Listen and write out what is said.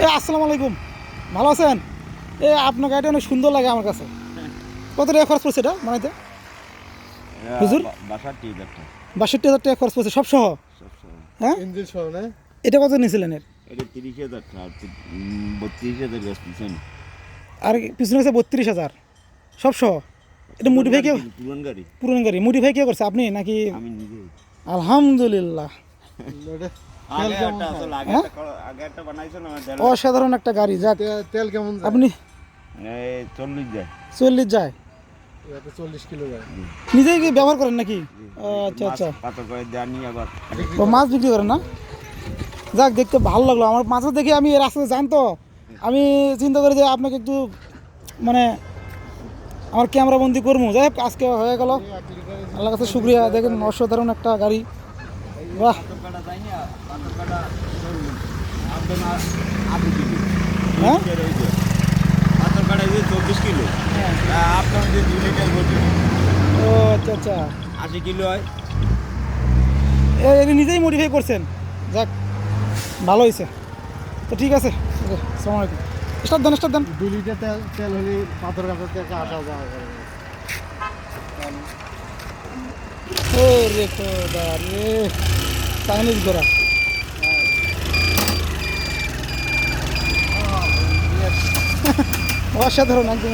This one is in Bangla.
আসসালামু আলাইকুম, ভালো আছেন? আপনার গাড়িটা অনেক সুন্দর লাগে আমার কাছে। কত টাকা খরচ পড়ছে এটা বানাইতে? হুজুর, 62,000 টাকা খরচ পড়ছে সব সহ? হ্যাঁ, ইঞ্জিন সহ না? এটা কত নিয়েছিলেন এর? এটা 30,000 টাকা, 32,000 বেচতেছেন। আর পিছনে আছে 32,000 সব সহ। এটা মডিফাই কে? পুরান গাড়ি। পুরনো গাড়ি মডিফাই কে করছে, আপনি নাকি? আমি নিজে। আলহামদুলিল্লাহ, ওটা আগে তেল কেমন একটা যায়? আসলে হ্যাঁ? আগে একটা বানাইছো না দেড় অসাধারণ একটা গাড়ি। যাক, তেল কেমন যায়? আপনি 40 যায়। 40 যায়? এটা 40 কিলো যায়। নিজেই কি ব্যবহার করেন নাকি? আচ্ছা আচ্ছা, পাথর করে দেওয়া নিয়ে আবার তো মাছ বিক্রি করেন না? যাক, দেখতে ভালো লাগলো আমার মাছ দেখে। আমি এই রাস্তাতে জানতো, আমি চিন্তা করি যে আপনাকে একটু মানে আমার ক্যামেরা বন্দি করবো। যাই হোক, আজকে হয়ে গেল, আল্লাহ কাছে শুক্রিয়া। দেখেন অসাধারণ একটা গাড়ি, বাহ। পাথর কাটা যায় না, পাথর কাটা আপনার 8 কিলো। হ্যাঁ? পাথর কাটা দিয়ে 24 কিলো। আপনার যে 2 লিটার বলছে ও আচ্ছা আচ্ছা, 80 কিলো হয়। এটা নিজেই মডিফাই করছেন? যাক, ভালো হয়েছে। তো ঠিক আছে, ওকে, আসসালামু আলাইকুম। স্টার্ট দেন, স্টার্ট দেন। 2 লিটার তেল হলে পাথর কাটার থেকে আসা যাওয়া করে। ও রে তো রে, চাইনিজ গোড়া। অসাধারণ একদম।